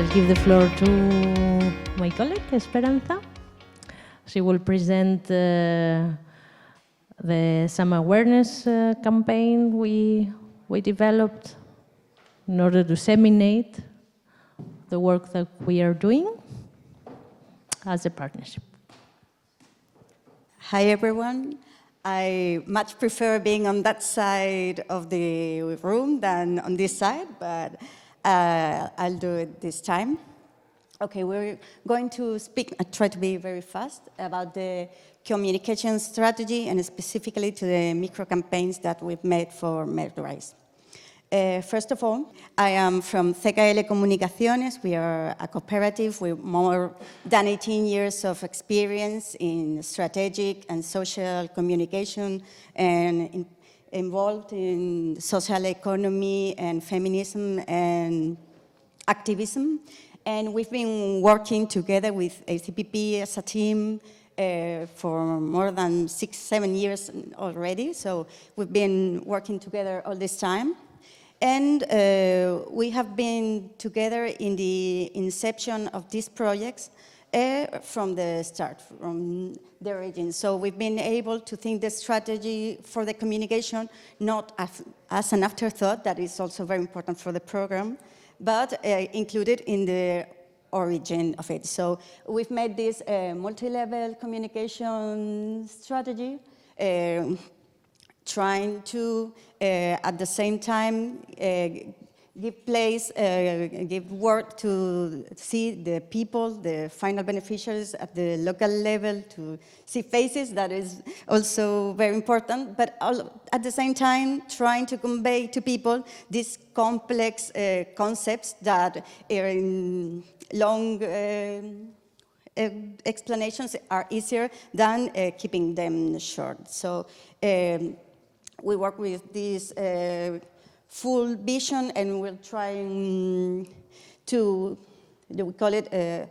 I'll give the floor to my colleague, Esperanza. She will present some awareness campaign we developed in order to disseminate the work that we are doing as a partnership. Hi, everyone. I much prefer being on that side of the room than on this side, but I'll do it this time. Okay, we're going to speak, I try to be very fast, about the communication strategy and specifically to the micro campaigns that we've made for MedRiSSE. First of all, I am from CKL Comunicaciones. We are a cooperative with more than 18 years of experience in strategic and social communication and involved in social economy and feminism and activism. And we've been working together with ACPP as a team for more than 6-7 years already. So we've been working together all this time. And we have been together in the inception of these projects from the start, from the origin. So we've been able to think the strategy for the communication not as an afterthought, that is also very important for the program, but included in the origin of it. So we've made this multi-level communication strategy, trying to, at the same time, give place, give work to see the people, the final beneficiaries at the local level, to see faces, that is also very important, but at the same time, trying to convey to people these complex concepts that are in long explanations are easier than keeping them short. So we work with this full vision, and we're trying to, we call it a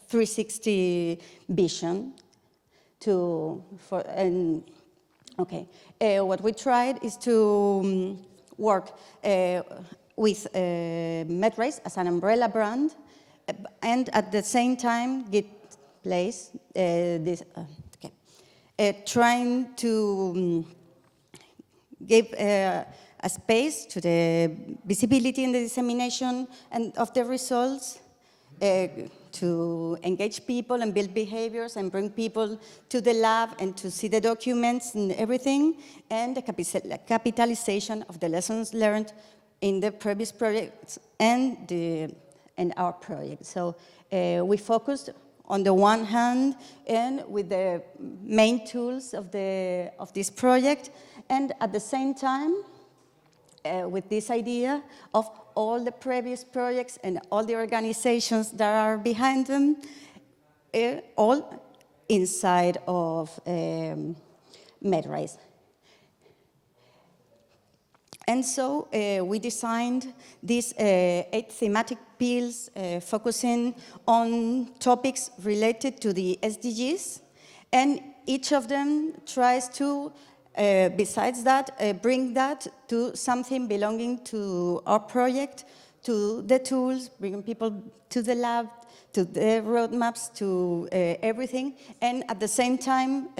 360 vision. What we tried is to work with MedRiSSE as an umbrella brand, and at the same time give place, trying to give a space to the visibility and the dissemination of the results, to engage people and build behaviors and bring people to the lab and to see the documents and everything, and the capitalization of the lessons learned in the previous projects and our project. So we focused on the one hand and with the main tools of this project, and at the same time with this idea of all the previous projects and all the organizations that are behind them, all inside of MedRiSSE. And so we designed these 8 thematic pillars focusing on topics related to the SDGs, and each of them tries to, besides that, bring that to something belonging to our project, to the tools, bringing people to the lab, to the roadmaps, to everything, and at the same time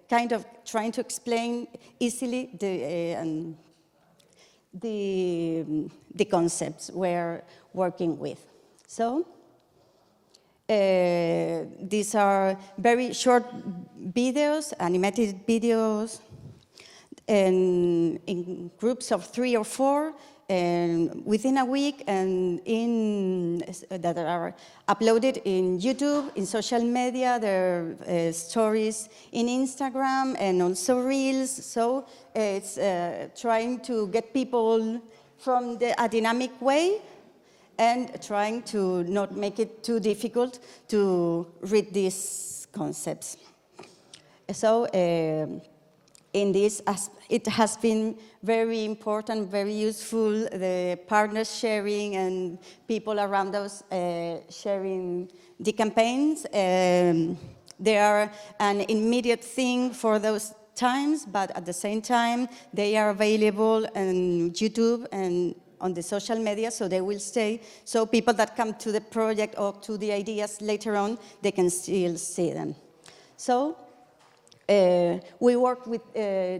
kind of trying to explain easily the concepts we're working with. So these are very short videos, animated videos, and in groups of 3 or 4, and within a week, and that are uploaded in YouTube, in social media. There are stories in Instagram and also Reels. So it's trying to get people from a dynamic way and trying to not make it too difficult to read these concepts. So in this, it has been very important, very useful, the partners sharing and people around us sharing the campaigns. They are an immediate thing for those times, but at the same time, they are available on YouTube and on the social media, so they will stay. So people that come to the project or to the ideas later on, they can still see them. So we work with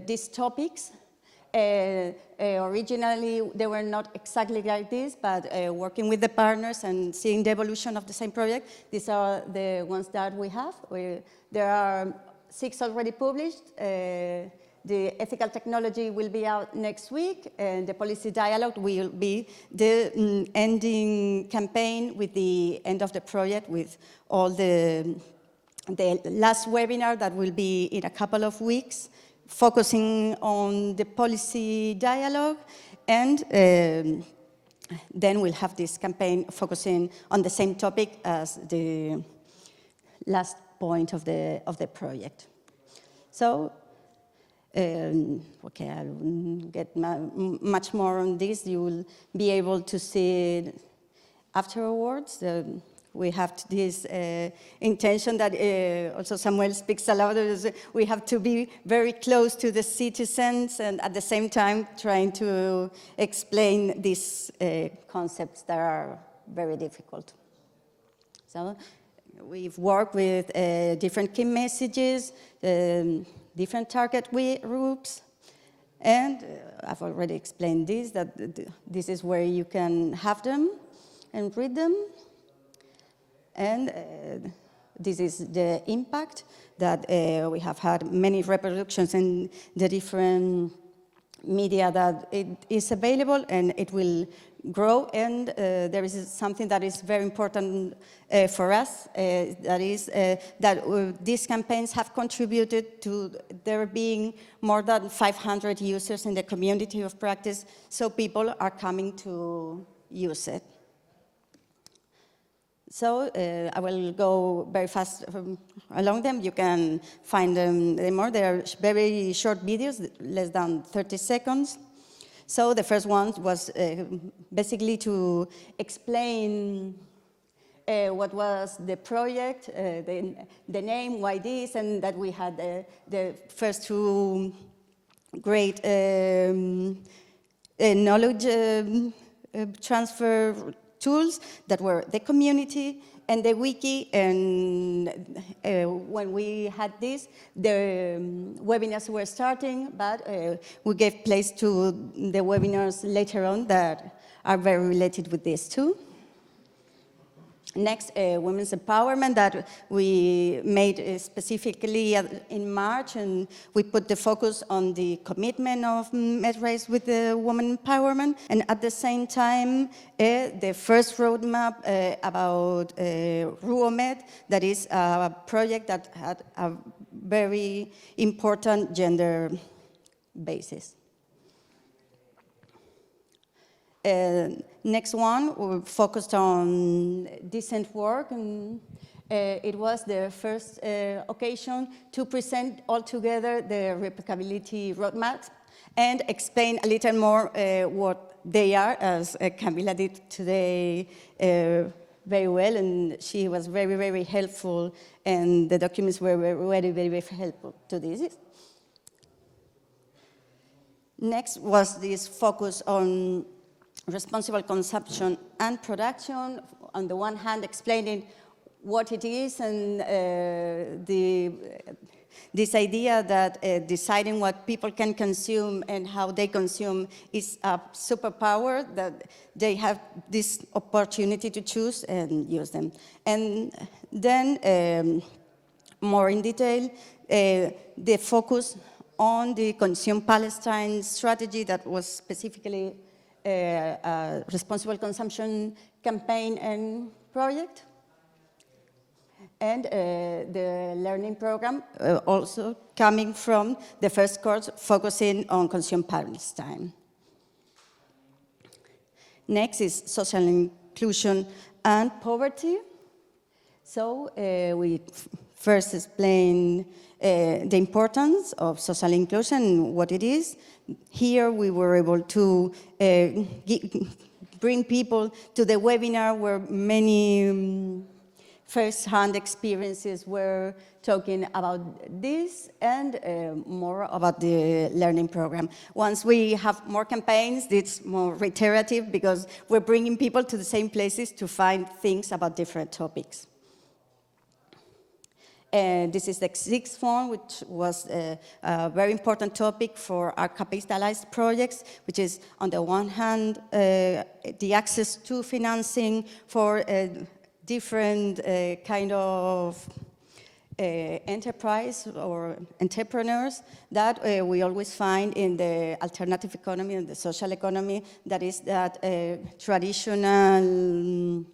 these topics. Originally, they were not exactly like this, but working with the partners and seeing the evolution of the same project, these are the ones that we have. There are 6 already published. The ethical technology will be out next week, and the policy dialogue will be the ending campaign with the end of the project, with all the last webinar that will be in a couple of weeks, focusing on the policy dialogue, and then we'll have this campaign focusing on the same topic as the last point of the project. So, okay, I'll get much more on this. You will be able to see it afterwards. We have this intention that also Samuel speaks a lot. We have to be very close to the citizens and at the same time trying to explain these concepts that are very difficult. So we've worked with different key messages, different target groups, and I've already explained this, that this is where you can have them and read them. And this is the impact that we have had many reproductions in the different media that it is available, and it will grow. And there is something that is very important for us, that is that these campaigns have contributed to there being more than 500 users in the community of practice, so people are coming to use it. So I will go very fast along them. You can find them more. They are very short videos, less than 30 seconds. So the first one was basically to explain what was the project, the name, why this, and that we had the first 2 great knowledge transfer tools that were the community and the wiki. And when we had this, the webinars were starting, but we gave place to the webinars later on that are very related with this too. Next, women's empowerment that we made specifically in March, and we put the focus on the commitment of MedRiSSE with the women empowerment, and at the same time, the first roadmap about RuoMed, that is a project that had a very important gender basis. Next one, we focused on decent work, and it was the first occasion to present all together the replicability roadmaps and explain a little more what they are, as Camila did today very well, and she was very, very helpful, and the documents were very, very helpful to this. Next was this focus on responsible consumption and production, on the one hand explaining what it is, and this idea that deciding what people can consume and how they consume is a superpower, that they have this opportunity to choose and use them. And then, more in detail, the focus on the Consume Palestine strategy that was specifically a responsible consumption campaign and project, and the learning program also coming from the first course focusing on Consume Palestine. Next is social inclusion and poverty. So we first explain the importance of social inclusion, what it is. Here we were able to bring people to the webinar where many first-hand experiences were talking about this and more about the learning program. Once we have more campaigns, it's more reiterative because we're bringing people to the same places to find things about different topics. This is the sixth one, which was a very important topic for our capitalized projects, which is, on the one hand, the access to financing for different kind of enterprise or entrepreneurs that we always find in the alternative economy and the social economy. That is that traditional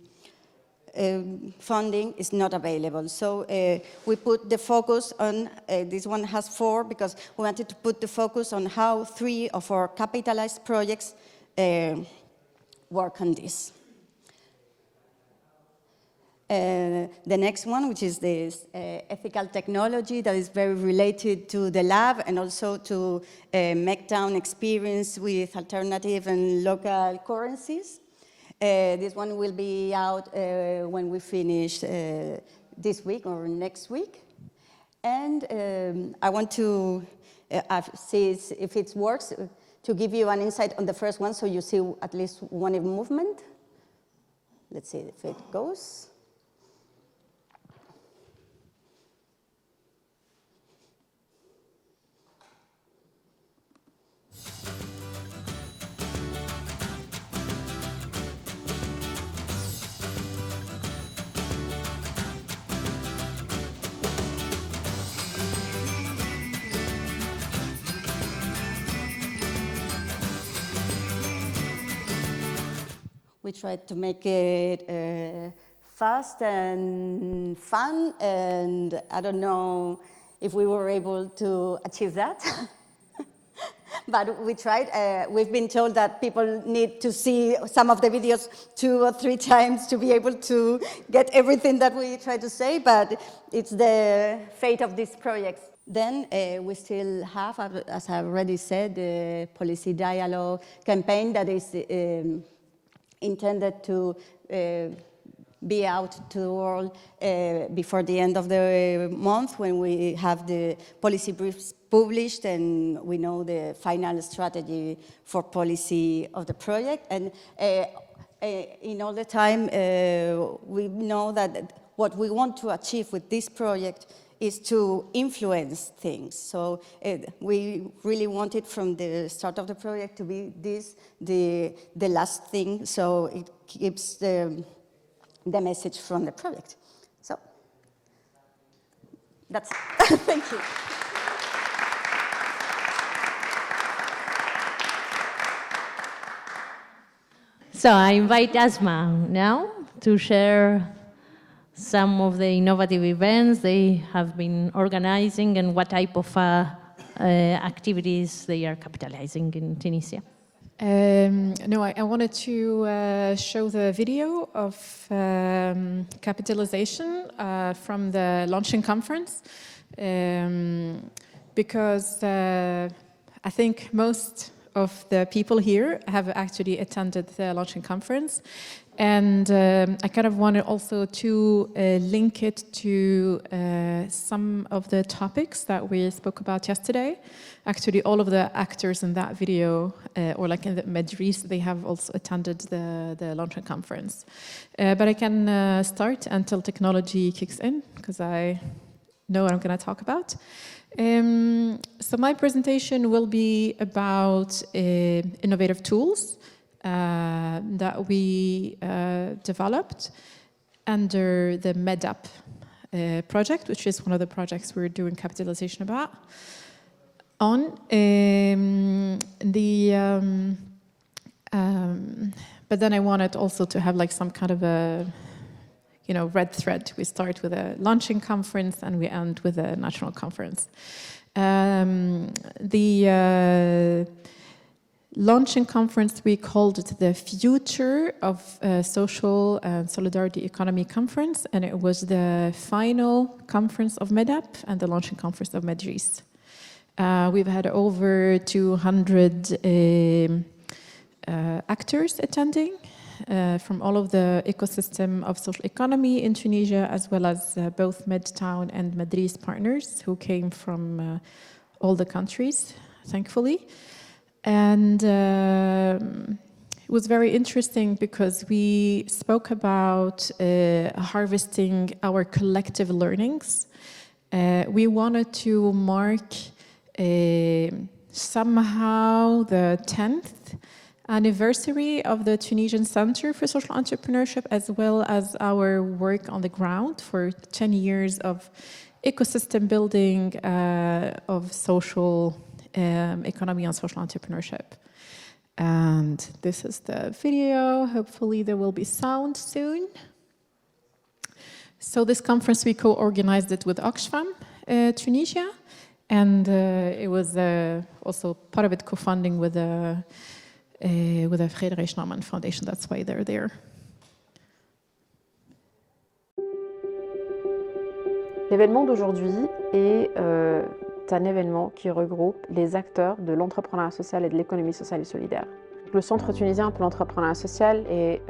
funding is not available. So we put the focus on, this one has 4 because we wanted to put the focus on how 3 of our capitalized projects work on this. The next one, which is this ethical technology that is very related to the lab and also to make down experience with alternative and local currencies. This one will be out when we finish this week or next week. And I want to see if it works, to give you an insight on the first one so you see at least one movement. Let's see if it goes. We tried to make it fast and fun, and I don't know if we were able to achieve that. But we tried. We've been told that people need to see some of the videos 2 or 3 times to be able to get everything that we try to say, but it's the fate of this project. Then we still have, as I already said, the policy dialogue campaign that is intended to be out to the world before the end of the month, when we have the policy briefs published and we know the final strategy for policy of the project. And in all the time, we know that what we want to achieve with this project is to influence things. So we really wanted from the start of the project to be this, the last thing, so it keeps the message from the project. So that's it. Thank you. So I invite Asma now to share some of the innovative events they have been organizing and what type of activities they are capitalizing in Tunisia. No, I wanted to show the video of capitalization from the launching conference, because I think most of the people here have actually attended the launching conference. And I kind of wanted also to link it to some of the topics that we spoke about yesterday. Actually, all of the actors in that video, or like in the MedRiSSE, they have also attended the launching conference. But I can start until technology kicks in, because I know what I'm going to talk about. So my presentation will be about innovative tools that we developed under the MedRiSSE project, which is one of the projects we're doing capitalization about. But then I wanted also to have like some kind of a, you know, red thread. We start with a launching conference and we end with a national conference. Launching conference, we called it the Future of Social and Solidarity Economy Conference, and it was the final conference of MedRiSSE and the launching conference of MedRiSSE. We've had over 200 actors attending, from all of the ecosystem of social economy in Tunisia, as well as both Medtown and MedRiSSE partners who came from all the countries, thankfully. And it was very interesting because we spoke about harvesting our collective learnings. We wanted to mark somehow the 10th anniversary of the Tunisian Center for Social Entrepreneurship, as well as our work on the ground for 10 years of ecosystem building of social economy and social entrepreneurship. And this is the video. Hopefully there will be sound soon. So this conference, we co-organized it with OXFAM Tunisia, and it was also part of it co-funding with the Friedrich Naumann Foundation. That's why they're there. L'événement d'aujourd'hui est un événement qui regroupe les acteurs de l'entrepreneuriat social et de l'économie sociale et solidaire. Le Centre tunisien pour l'entrepreneuriat social est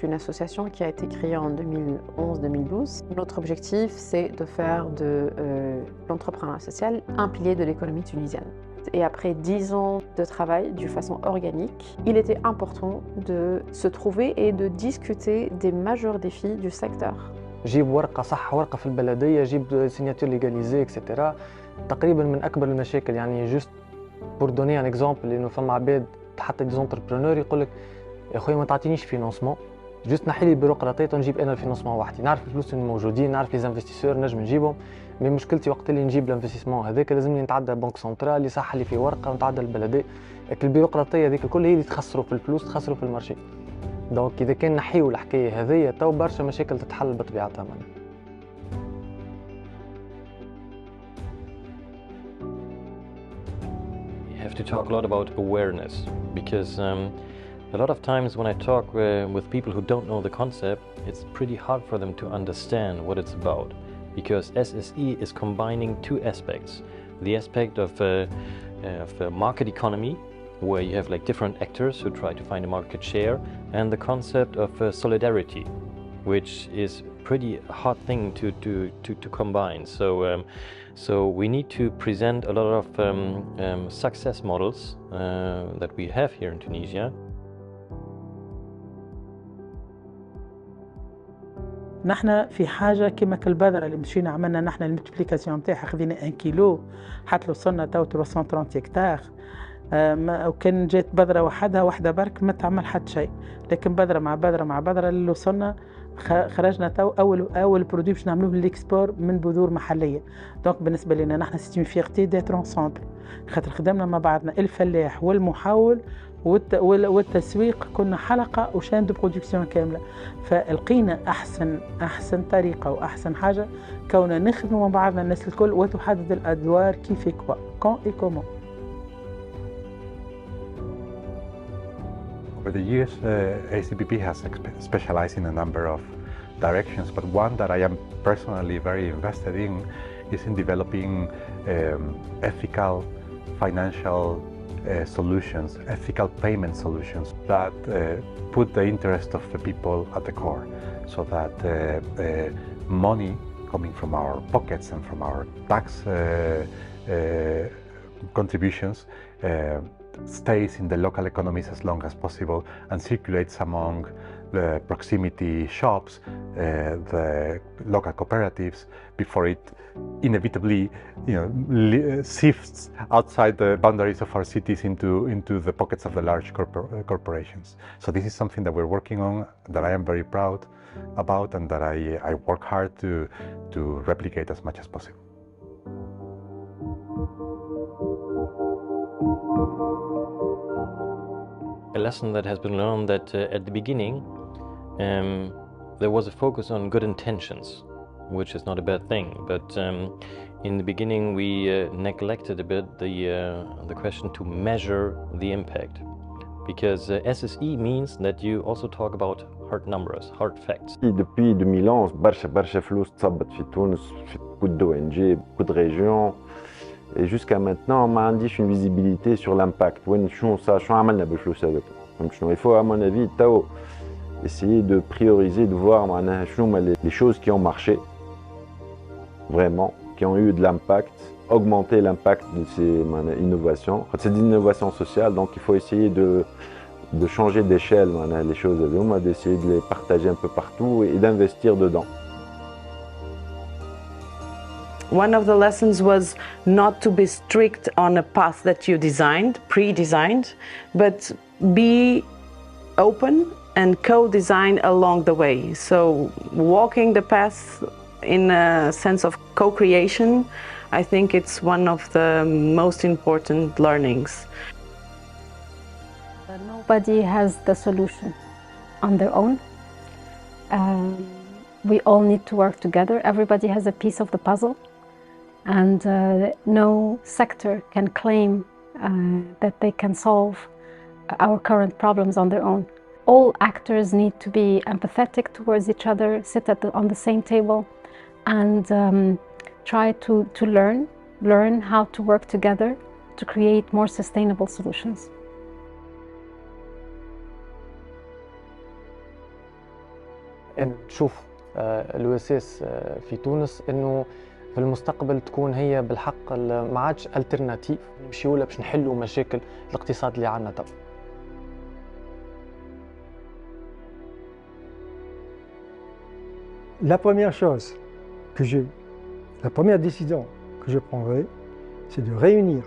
une association qui a été créée en 2011-2012. Notre objectif, c'est de faire de l'entrepreneuriat social un pilier de l'économie tunisienne. Et après 10 ans de travail d'une façon organique, il était important de se trouver et de discuter des majeurs défis du secteur. جيب ورقة صح، ورقة في البلدية، جيب سيناتور ليغاليزي اكسترا. تقريبا من أكبر المشاكل، يعني جوست بور دوني ان اكزومبل، إنه فما عباد حتى دي زونتربرونور يقول لك يا خويا ما تعطينيش فينونسمون، جوست نحي لي البيروقراطية ونجيب أنا الفينونسمون وحدي. نعرف الفلوس موجودين، نعرف لي زانفستيسور نجم نجيبهم، مي مشكلتي وقت اللي نجيب الانفستيسمون هذاك لازمني نتعدى بنك سنترال يصح لي في ورقة ونتعدى البلدية. البيروقراطية هذيك الكل هي اللي تخسروا في الفلوس، تخسروا في المارشي. دونك إذا كان نحيو الحكاية هذيا تو برشا مشاكل تتحل بطبيعتها. We have to talk a lot about awareness, because a lot of times when I talk with people who don't know the concept, it's pretty hard for them to understand what it's about, because SSE is combining two aspects: the aspect of a market economy, where you have like different actors who try to find a market share, and the concept of solidarity, which is pretty hard thing to combine. So we need to present a lot of success models that we have here in Tunisia. نحن في حاجة كما كالبذرة اللي مشينا عملنا نحن الملتيبليكاسيون نتاعها، خذينا 1 كيلو حتى لو وصلنا تو 330 هكتار. وكان جات بذرة واحدة برك ما تعمل حتى شيء، لكن بذرة مع بذرة مع بذرة اللي وصلنا خرجنا تو أول برودوي باش نعملوه للإكسبور من بذور محلية. دونك بالنسبة لنا نحن سيت اون فيغتي ديتر انسامبل، خاطر خدمنا مع بعضنا الفلاح والمحاول والتسويق، كنا حلقة وشان دو برودكسيون كاملة. فلقينا أحسن طريقة وأحسن حاجة كوننا نخدموا مع بعضنا الناس الكل، وتحدد الأدوار كيف كوا كون إي كومون. Over the years, ACPP has specialized in a number of directions, but one that I am personally very invested in is in developing ethical financial solutions, ethical payment solutions that put the interest of the people at the core, so that money coming from our pockets and from our tax contributions stays in the local economies as long as possible and circulates among the proximity shops, the local cooperatives, before it inevitably, sifts outside the boundaries of our cities into the pockets of the large corporations. So this is something that we're working on, that I am very proud about, and that I work hard to replicate as much as possible. A lesson that has been learned that at the beginning there was a focus on good intentions, which is not a bad thing, but in the beginning we neglected a bit the question to measure the impact, because SSE means that you also talk about hard numbers, hard facts. Depuis 2011 برشا فلوس تصبت في تونس في beaucoup de ONG, beaucoup de régions. Et jusqu'à maintenant, ما عنديش une visibilité sur l'impact. وين شنو عملنا بالفلوس هذوك؟ Il faut à mon avis تو essayer de prioriser, de voir les choses qui ont marché vraiment, qui ont eu de l'impact, augmenter l'impact de ces innovations. C'est des innovations sociales, donc il faut essayer de changer d'échelle les choses, d'essayer de les partager un peu partout et d'investir dedans. One of the lessons was not to be strict on a path that you designed, pre-designed, but be open and co-design along the way. So walking the path in a sense of co-creation, I think it's one of the most important learnings. Nobody has the solution on their own. We all need to work together. Everybody has a piece of the puzzle. And no sector can claim that they can solve our current problems on their own. All actors need to be empathetic towards each other, sit on the same table, and try to learn how to work together to create more sustainable solutions. نشوف الوساس في تونس انه في المستقبل تكون هي بالحق ما عادش الترناتيف نمشيو لها باش نحلوا مشاكل الاقتصاد اللي عندنا تو. La première chose la première décision que je prendrai, c'est de réunir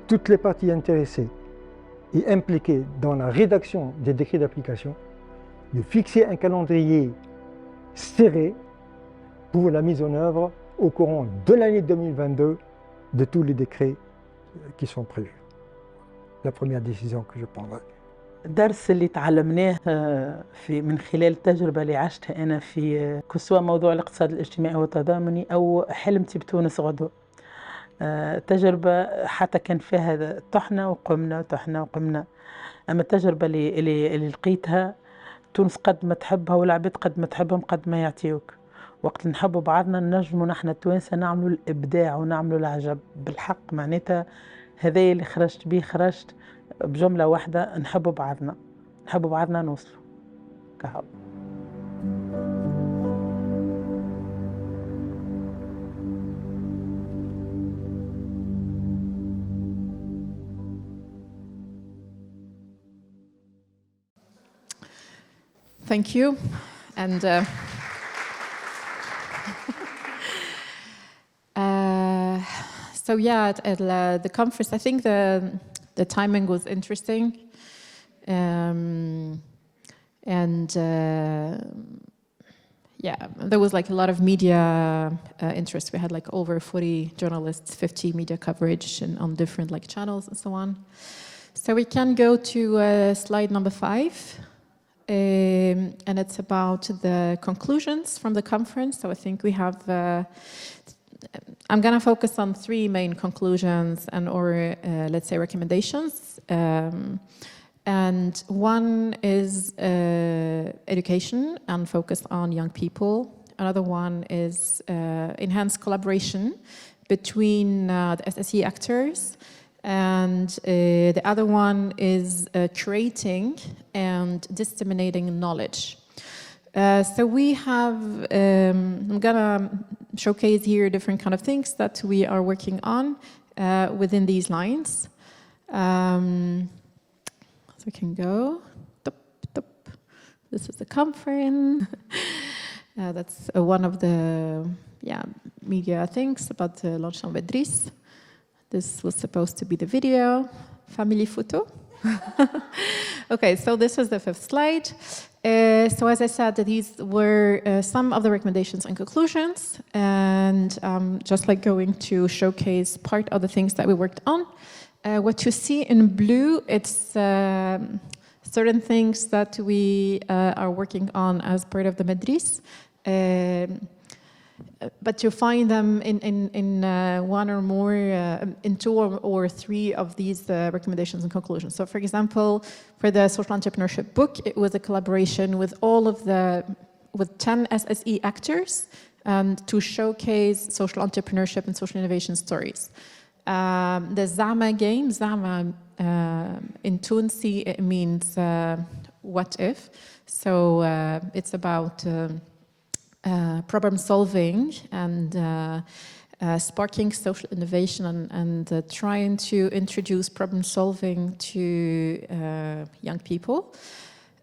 toutes les parties intéressées et impliquées dans la rédaction des décrets d'application, de fixer un calendrier serré pour la mise en œuvre au courant de l'année 2022 de tous les décrets qui sont prévus. La première décision que je prendrai. الدرس اللي تعلمناه من خلال التجربة اللي عشتها أنا في كسوة موضوع الاقتصاد الاجتماعي والتضامني أو حلمتي بتونس غدوة. تجربة حتى كان فيها طحنا وقمنا طحنا وقمنا. أما التجربة اللي لقيتها تونس قد ما تحبها والعباد قد ما تحبهم قد ما يعطيوك. وقت نحبوا بعضنا نجموا نحن التوانسة نعملوا الإبداع ونعملوا العجب بالحق. معناتها هذا اللي خرجت به خرجت بجملة واحدة نحبوا بعضنا نوصلوا كهو. Thank you. And so yeah, at the conference, I think the timing was interesting. Yeah, there was like a lot of media interest. We had like over 40 journalists, 50 media coverage and on different like channels and so on. So we can go to slide number 5. And it's about the conclusions from the conference. So I think we have, I'm gonna focus on 3 main conclusions or let's say recommendations. And one is education and focus on young people. Another one is enhanced collaboration between the SSE actors. And the other one is creating and disseminating knowledge. So we have, I'm gonna showcase here different kind of things that we are working on within these lines. So we can go, this is the conference. That's one of the media things about the launch of MedRiSSE. This was supposed to be the video, family photo. Okay, so this is the 5th slide. So as I said, these were some of the recommendations and conclusions, and just like going to showcase part of the things that we worked on. What you see in blue, it's certain things that we are working on as part of the MedRiSSE. But you find them in one or more, in 2 or 3 of these recommendations and conclusions. So for example, for the social entrepreneurship book, it was a collaboration with with 10 SSE actors and to showcase social entrepreneurship and social innovation stories. The Zama game, Zama in Tunisi, it means what if. So it's about problem solving and sparking social innovation and trying to introduce problem solving to young people.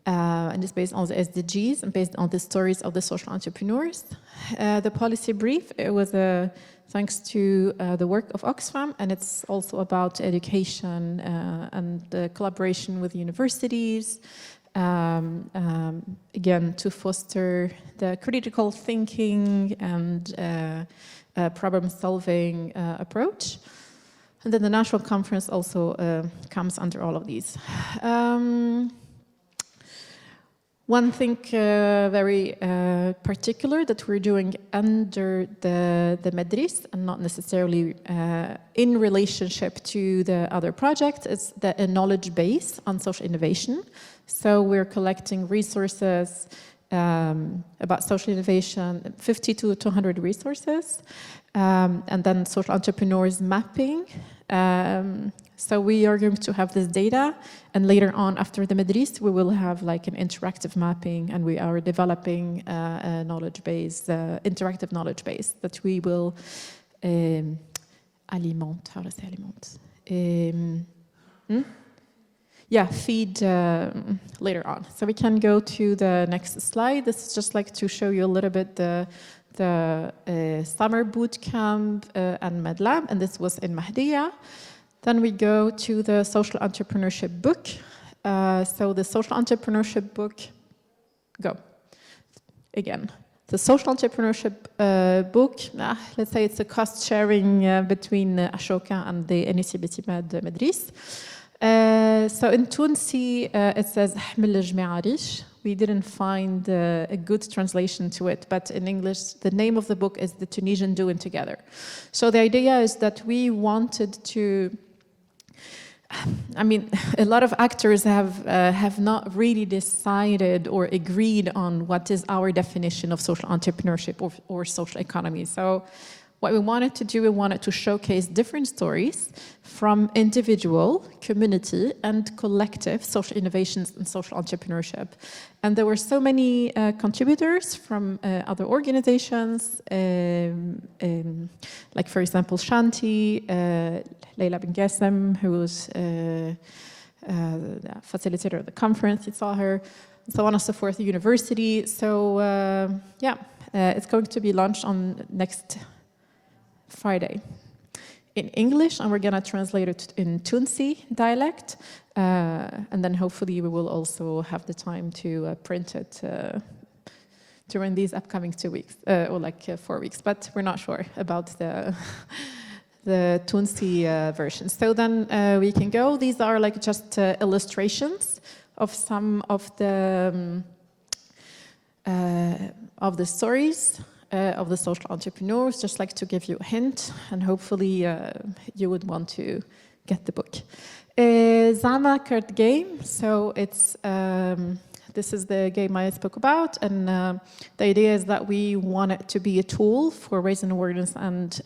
And it's based on the SDGs and based on the stories of the social entrepreneurs. The policy brief, it was thanks to the work of OXFAM, and it's also about education and the collaboration with universities, again, to foster the critical thinking and problem-solving approach. And then the national conference also comes under all of these. One thing very particular that we're doing under the MedRiSSE and not necessarily in relationship to the other projects is the knowledge base on social innovation. So we're collecting resources about social innovation, 50 to 200 resources, and then social entrepreneurs mapping. So we are going to have this data, and later on, after the MedRiSSE, we will have like an interactive mapping, and we are developing a knowledge base, interactive knowledge base that we will alimente. How to say alimente? Yeah, feed later on. So we can go to the next slide. This is just like to show you a little bit the summer boot camp and MedLab, and this was in Mahdia. Then we go to the social entrepreneurship book. So the social entrepreneurship book, go again. The social entrepreneurship book, let's say it's a cost sharing between Ashoka and the NCBT MedRiSSE. So in Tunisi, it says "Ahmil al-Jami'a Arish." We didn't find a good translation to it, but in English, the name of the book is The Tunisian Doing Together. So the idea is that we wanted to, I mean, a lot of actors have not really decided or agreed on what is our definition of social entrepreneurship or social economy. So what we wanted to do, we wanted to showcase different stories from individual, community, and collective social innovations and social entrepreneurship. And there were so many contributors from other organizations, like, for example, Shanti, Leila Ben Gassem, who was the facilitator of the conference, you saw her, so on and so forth, the university. So, yeah, it's going to be launched on next Friday in English, and we're going to translate it in Tunisi dialect, and then hopefully we will also have the time to print it during these upcoming 2 weeks, or like 4 weeks, but we're not sure about the Tunisi version. So then we can go. These are like just illustrations of some of the stories of the social entrepreneurs, just like to give you a hint, and hopefully you would want to get the book. Zama card game, so it's this is the game I spoke about, and the idea is that we want it to be a tool for raising awareness and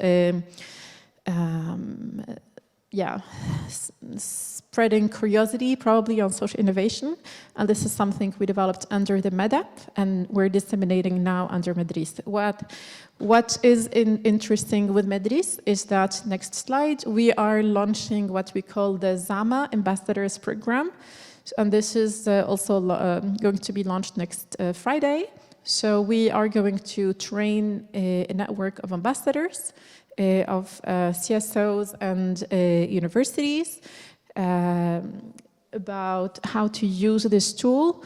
yeah, spreading curiosity probably on social innovation. And this is something we developed under the MedApp, and we're disseminating now under MedRiSSE. What is interesting with MedRiSSE is that, next slide, we are launching what we call the Zama Ambassadors Program. And this is also going to be launched next Friday. So we are going to train a network of ambassadors of CSOs and universities about how to use this tool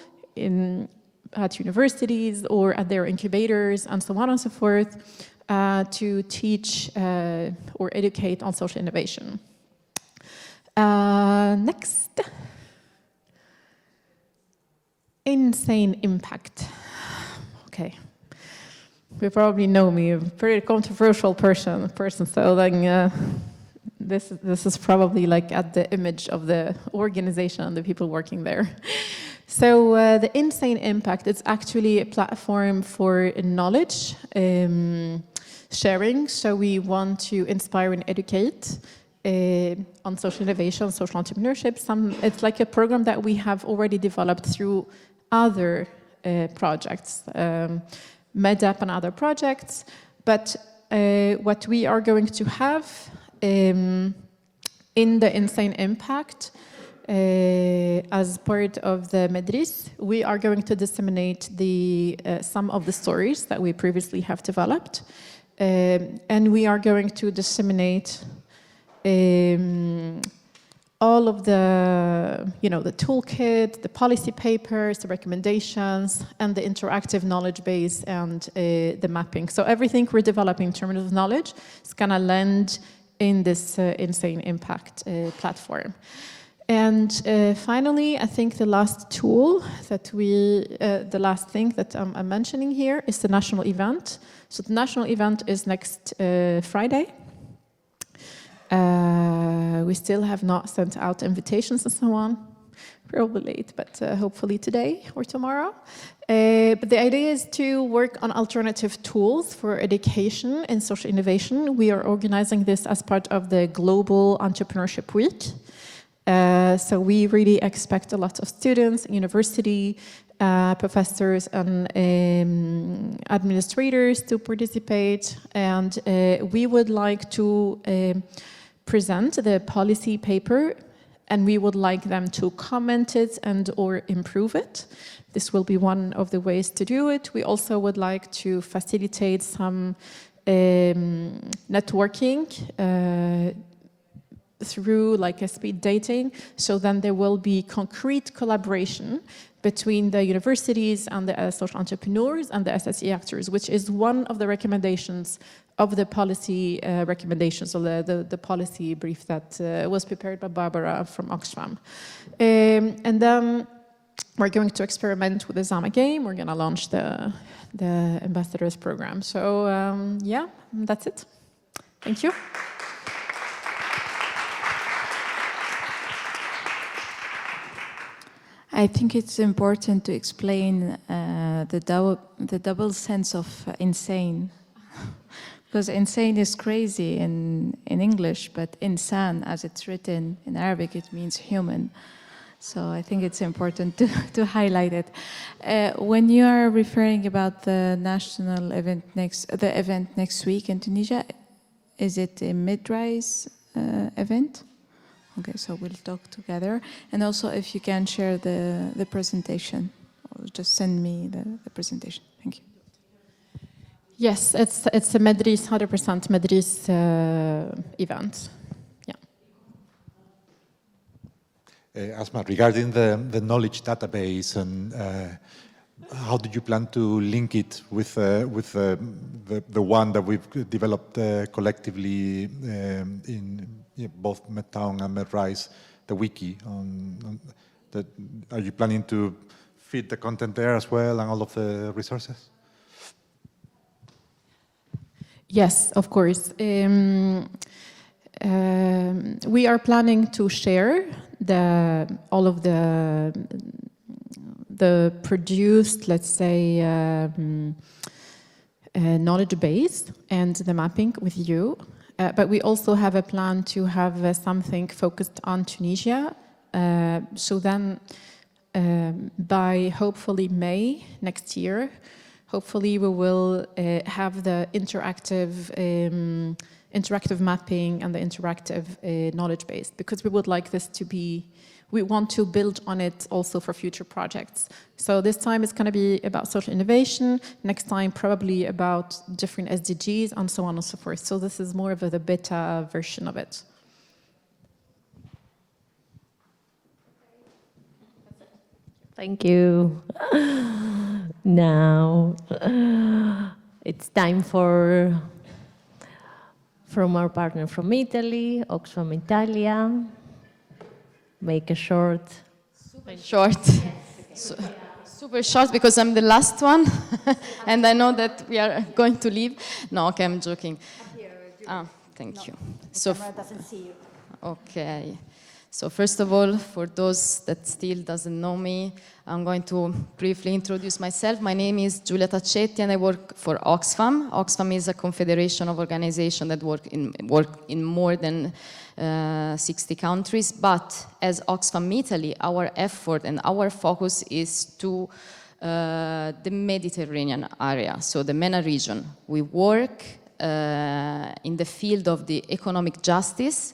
at universities or at their incubators and so on and so forth to teach or educate on social innovation. Next. Insane impact. Okay. You probably know me, a very controversial person. So then, this is probably like at the image of the organization and the people working there. So the Insane Impact, it's actually a platform for knowledge sharing. So we want to inspire and educate on social innovation, social entrepreneurship. It's like a program that we have already developed through other projects, MEDAP and other projects. But what we are going to have in the Insane Impact, as part of the MedRiSSE, we are going to disseminate some of the stories that we previously have developed. And we are going to disseminate all of the toolkit, the policy papers, the recommendations, and the interactive knowledge base and the mapping. So everything we're developing in terms of knowledge is going to land in this Insane Impact platform. And finally, I think the last tool that the last thing that I'm mentioning here is the national event. So the national event is next Friday. We still have not sent out invitations and so on. Probably late, but hopefully today or tomorrow. But the idea is to work on alternative tools for education and social innovation. We are organizing this as part of the Global Entrepreneurship Week. So we really expect a lot of students, university professors, and administrators to participate. And we would like to present the policy paper, and we would like them to comment it and or improve it. This will be one of the ways to do it. We also would like to facilitate some networking through like a speed dating, so then there will be concrete collaboration between the universities and the social entrepreneurs and the SSE actors, which is one of the recommendations of the policy recommendations, or the policy brief that was prepared by Barbara from OXFAM. And then we're going to experiment with the Zama game. We're going to launch the ambassadors program. So yeah, that's it. Thank you. I think it's important to explain the double sense of insane. Because insane is crazy in English, but insan, as it's written in Arabic, it means human. So I think it's important to highlight it. When you are referring about the national event next week in Tunisia, is it a MedRiSSE event? Okay, so we'll talk together. And also if you can share the presentation, or just send me the presentation. Thank you. Yes, it's a MedRiSSE, 100% MedRiSSE event. Yeah. Asma, regarding the knowledge database, and how do you plan to link it with the one that we've developed collectively in both MedTown and MedRiSSE, the wiki? Are you planning to feed the content there as well and all of the resources? Yes, of course. We are planning to share all of the produced, let's say, knowledge base and the mapping with you. But we also have a plan to have something focused on Tunisia. So then by hopefully May next year, hopefully we will have the interactive mapping and the interactive knowledge base, because we would like this to be, we want to build on it also for future projects. So this time it's going to be about social innovation, next time probably about different SDGs and so on and so forth. So this is more of the beta version of it. Thank you. Now it's time from our partner from Italy, OXFAM Italia. Make a short. Super short. Super short, because I'm the last one and I know that we are going to leave. No, okay, I'm joking. Thank you. The camera doesn't see you. Okay. So first of all, for those that still doesn't know me, I'm going to briefly introduce myself. My name is Giulia Taccetti and I work for OXFAM. OXFAM is a confederation of organizations that work in more than 60 countries, but as OXFAM Italy, our effort and our focus is to the Mediterranean area, so the MENA region. We work in the field of the economic justice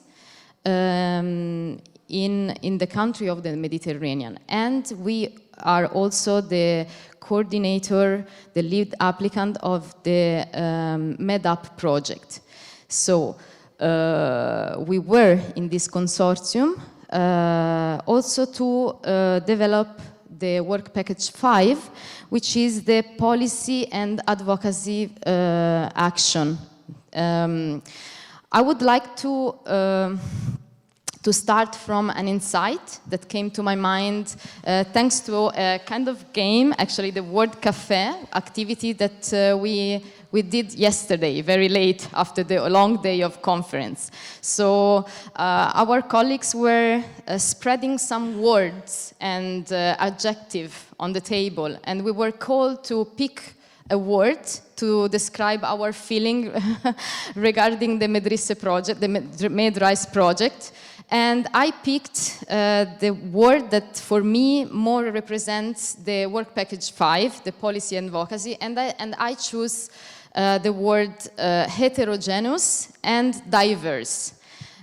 in the country of the Mediterranean. And we are also the coordinator, the lead applicant of the MedUp project. So we were in this consortium also to develop the work package 5, which is the policy and advocacy action. I would like to start from an insight that came to my mind thanks to a kind of game, actually the Word Cafe activity that we did yesterday, very late after the long day of conference. So our colleagues were spreading some words and adjective on the table, and we were called to pick a word to describe our feeling regarding the MedRiSSE project, the MedRiSSE project. And I picked the word that for me more represents the work package 5, the policy and advocacy, and I choose the word heterogeneous and diverse.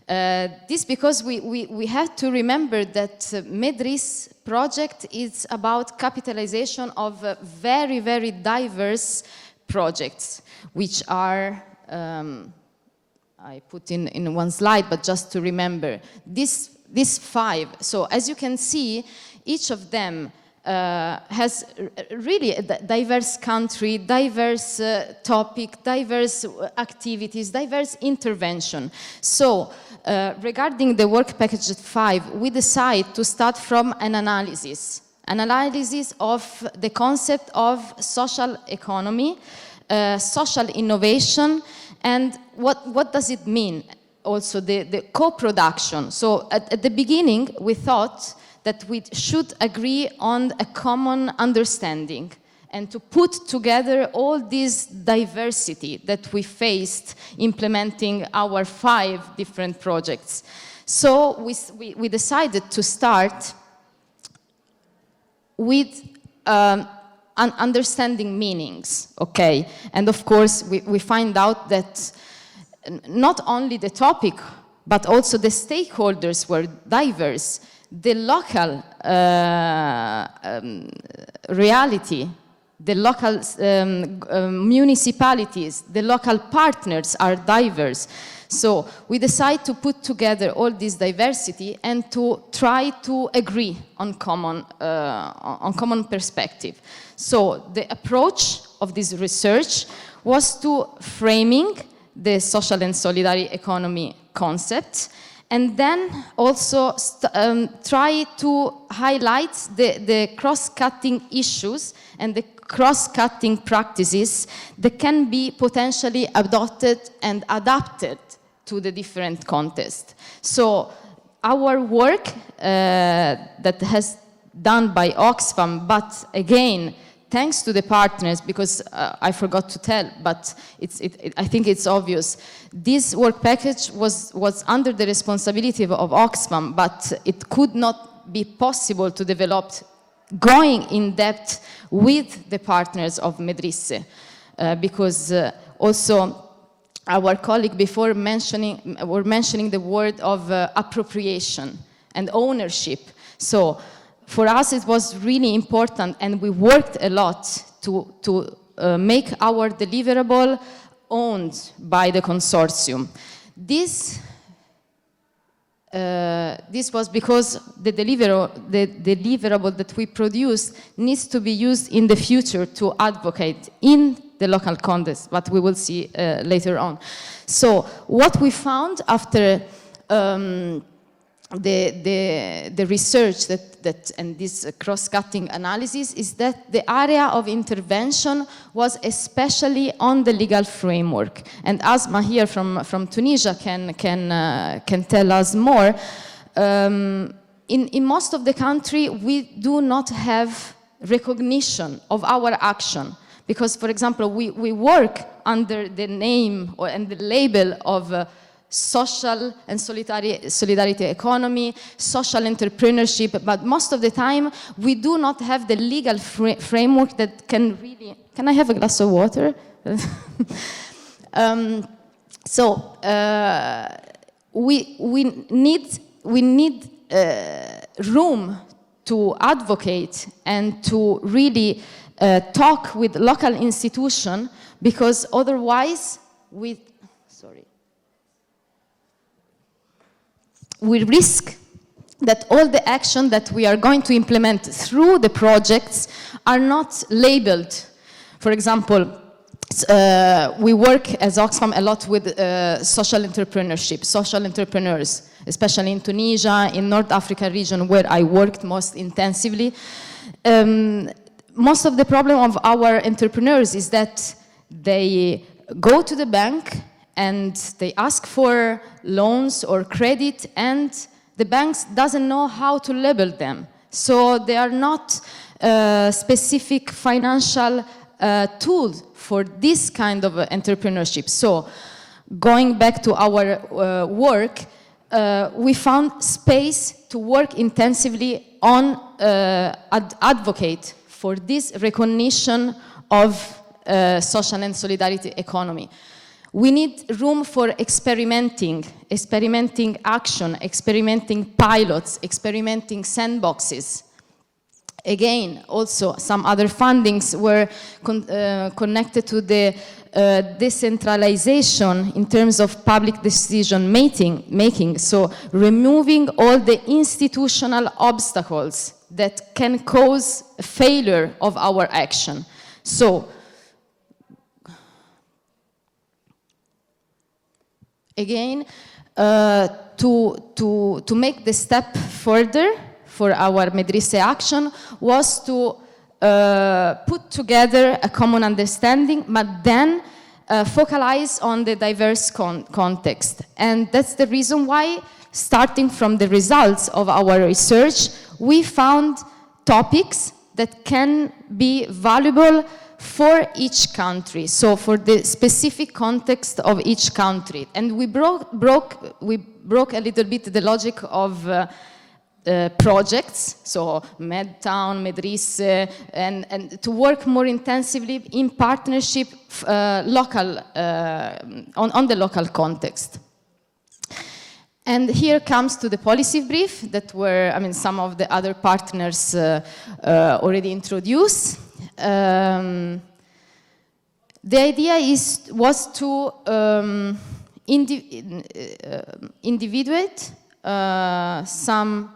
This because we have to remember that MedRiSSE project is about capitalization of very, very diverse projects, which are, I put in one slide, but just to remember, these 5. So as you can see, each of them has really a diverse country, diverse topic, diverse activities, diverse intervention. So regarding the work package 5, we decide to start from an analysis of the concept of social economy, social innovation, and what does it mean? Also the co-production. So at the beginning, we thought that we should agree on a common understanding and to put together all this diversity that we faced implementing our 5 different projects. So we decided to start with understanding meanings, okay? And of course, we find out that not only the topic, but also the stakeholders were diverse. The local reality, the local municipalities, the local partners are diverse. So we decide to put together all this diversity and to try to agree on common perspective. So the approach of this research was to framing the social and solidarity economy concept, and then also try to highlight the cross-cutting issues and the cross-cutting practices that can be potentially adopted and adapted to the different context. So our work that has done by OXFAM, but again, thanks to the partners, because I forgot to tell, but I think it's obvious. This work package was under the responsibility of OXFAM, but it could not be possible to develop going in depth with the partners of MedRiSSE, because also our colleague before were mentioning the word of appropriation and ownership. So for us, it was really important, and we worked a lot to make our deliverable owned by the consortium. This was because the deliverable that we produced needs to be used in the future to advocate in the local context, but we will see later on. So what we found after the research and this cross-cutting analysis is that the area of intervention was especially on the legal framework. And Asma here from Tunisia can tell us more. in most of the country, we do not have recognition of our action. Because, for example, we work under the name and the label of social and solidarity economy, social entrepreneurship, but most of the time we do not have the legal framework that can really... Can I have a glass of water? We need room to advocate and to really talk with local institutions, because otherwise we risk that all the action that we are going to implement through the projects are not labeled. For example, we work as OXFAM a lot with social entrepreneurship, social entrepreneurs, especially in Tunisia, in North Africa region, where I worked most intensively. Most of the problem of our entrepreneurs is that they go to the bank and they ask for loans or credit, and the banks doesn't know how to label them. So they are not specific financial tools for this kind of entrepreneurship. So going back to our work, we found space to work intensively on advocate for this recognition of social and solidarity economy. We need room for experimenting action, experimenting pilots, experimenting sandboxes. Again, also some other fundings were connected to the decentralization in terms of public decision making. So removing all the institutional obstacles that can cause a failure of our action. So again, to make the step further for our MedRiSSE action was to put together a common understanding, but then focalize on the diverse context. And that's the reason why, starting from the results of our research, we found topics that can be valuable for each country, so for the specific context of each country. And we broke a little bit the logic of projects, so MedTown, MedRiSSE, and to work more intensively in partnership local, on the local context. And here comes to the policy brief that were, some of the other partners already introduced. The idea was to individuate some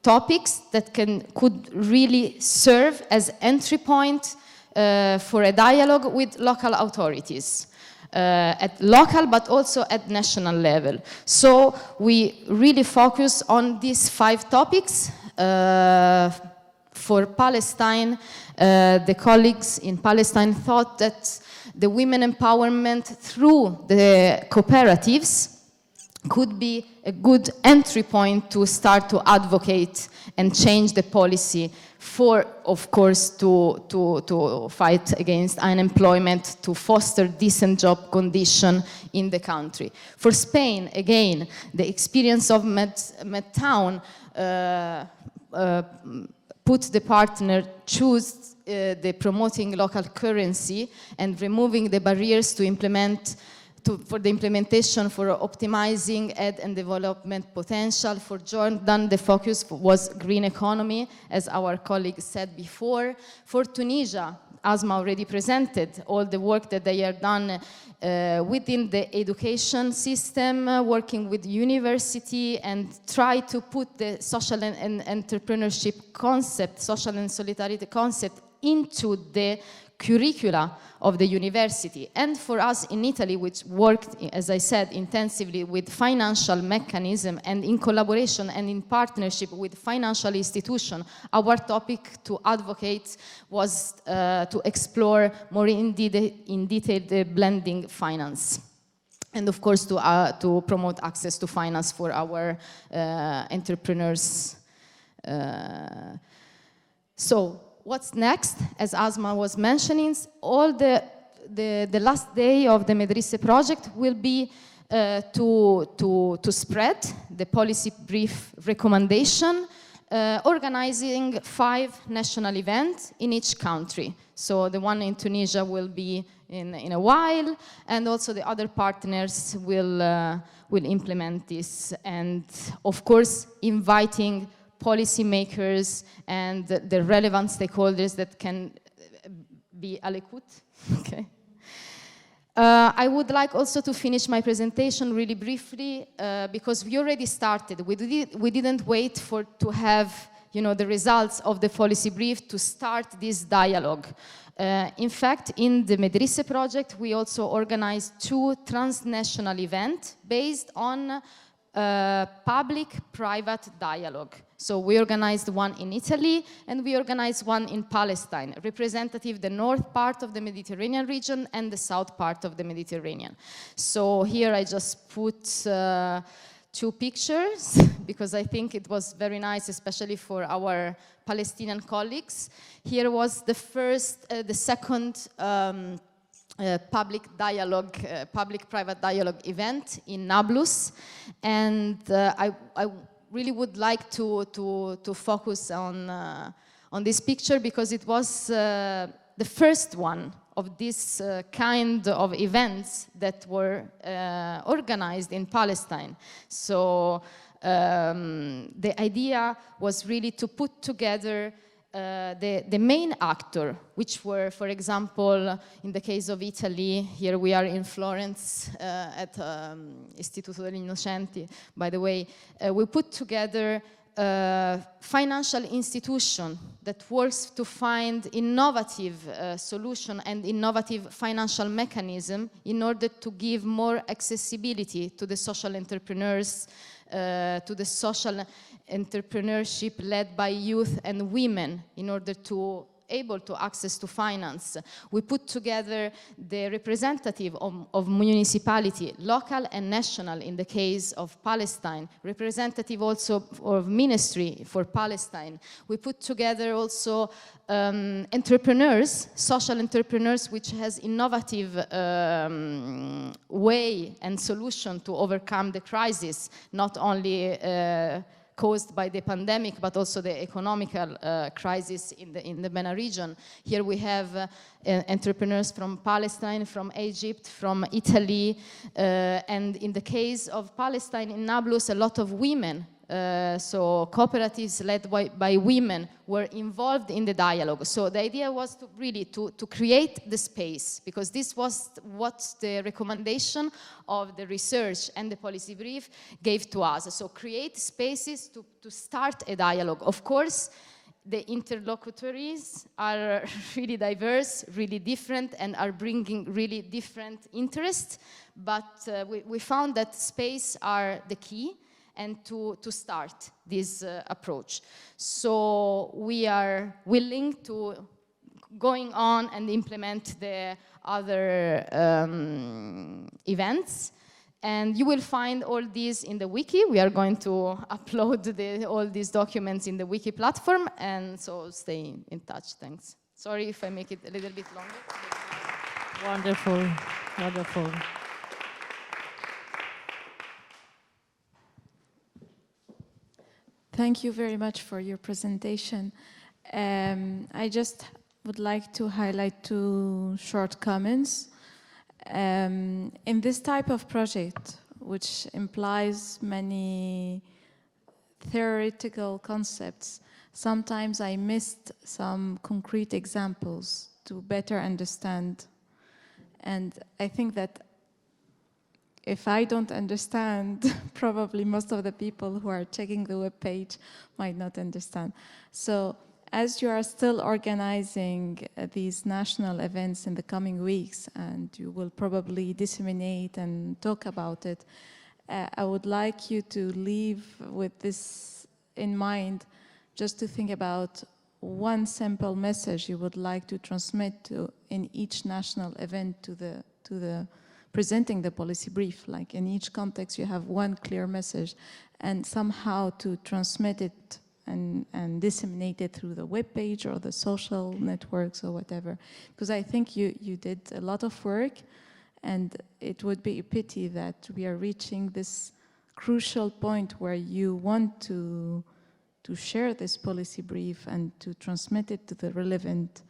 topics that could really serve as entry point for a dialogue with local authorities. At local but also at national level. So we really focus on these 5 topics. For Palestine, the colleagues in Palestine thought that the women empowerment through the cooperatives could be a good entry point to start to advocate and change the policy for, of course, to fight against unemployment, to foster decent job condition in the country. For Spain, again, the experience of MedTown put the partner choose the promoting local currency and removing the barriers to implement for the implementation for optimizing ed and development potential. For Jordan, the focus was green economy, as our colleague said before. For Tunisia, Asma already presented all the work that they have done within the education system, working with university, and try to put the social and entrepreneurship concept, social and solidarity concept into the curricula of the university. And for us in Italy, which worked, as I said, intensively with financial mechanism and in collaboration and in partnership with financial institutions, our topic to advocate was to explore more in detail the blending finance. and of course to promote access to finance for our entrepreneurs. So what's next? As Asma was mentioning, all the last day of the MedRiSSE project will be to spread the policy brief recommendation, organizing 5 national events in each country. So the one in Tunisia will be in a while, and also the other partners will implement this, and of course inviting policymakers and the relevant stakeholders that can be à l'écoute. Okay. I would like also to finish my presentation really briefly because we already started. We didn't wait to have the results of the policy brief to start this dialogue. In fact, in the MedRiSSE project, we also organized 2 transnational events based on public-private dialogue. So we organized one in Italy and we organized one in Palestine, representative the north part of the Mediterranean region and the south part of the Mediterranean. So here I just put 2 pictures because I think it was very nice, especially for our Palestinian colleagues. Here was the second public-private dialogue event in Nablus, and I really would like to focus on this picture because it was the first one of this kind of events that were organized in Palestine. So the idea was really to put together the main actor, which were, for example, in the case of Italy, here we are in Florence at Istituto degli Innocenti, by the way, we put together a financial institution that works to find innovative solution and innovative financial mechanism in order to give more accessibility to the social entrepreneurs, to the social entrepreneurship led by youth and women in order to able to access to finance. We put together the representative of municipality, local and national in the case of Palestine, representative also of ministry for Palestine. We put together also entrepreneurs, social entrepreneurs, which has innovative way and solution to overcome the crisis, not only caused by the pandemic, but also the economical crisis in the MENA region. Here we have entrepreneurs from Palestine, from Egypt, from Italy, and in the case of Palestine in Nablus, a lot of women. So cooperatives led by women were involved in the dialogue. So the idea was to really to create the space, because this was what the recommendation of the research and the policy brief gave to us. So create spaces to start a dialogue. Of course, the interlocutors are really diverse, really different, and are bringing really different interests. But we found that space are the key, and to start this approach. So we are willing to going on and implement the other events. And you will find all these in the wiki. We are going to upload all these documents in the wiki platform, and so stay in touch. Thanks. Sorry if I make it a little bit longer. Wonderful, wonderful. Thank you very much for your presentation. I just would like to highlight 2 short comments. In this type of project, which implies many theoretical concepts, sometimes I missed some concrete examples to better understand. And I think that if I don't understand, probably most of the people who are checking the webpage might not understand. So as you are still organizing these national events in the coming weeks, and you will probably disseminate and talk about it, I would like you to leave with this in mind, just to think about one simple message you would like to transmit in each national event to the presenting the policy brief. Like in each context, you have one clear message, and somehow to transmit it and disseminate it through the webpage or the social networks or whatever. Because I think you did a lot of work, and it would be a pity that we are reaching this crucial point where you want to share this policy brief and to transmit it to the relevant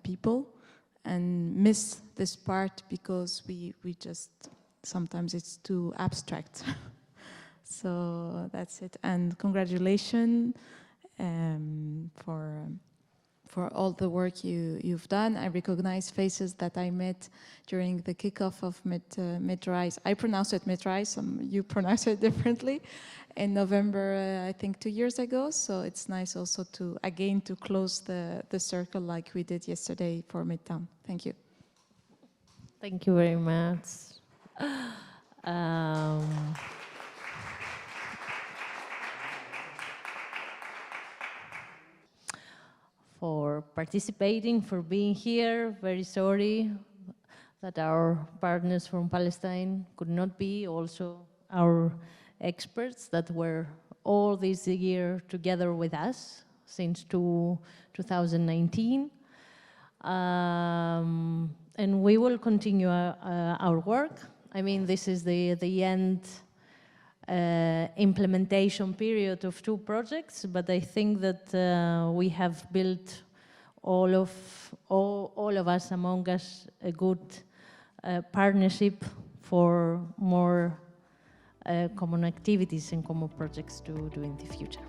people, and miss this part because we just, sometimes it's too abstract. So that's it, and congratulations for all the work you've done. I recognize faces that I met during the kickoff of MedRiSSE. I pronounce it MedRiSSE, you pronounce it differently, in November, I think 2 years ago. So it's nice also to, again, to close the circle like we did yesterday for Midtown. Thank you. Thank you very much. For participating, for being here. Very sorry that our partners from Palestine could not be, also our experts that were all this year together with us since 2019. And we will continue our work. I mean, this is the end implementation period of 2 projects, but I think that we have built all of us among us a good partnership for more common activities and common projects to do in the future.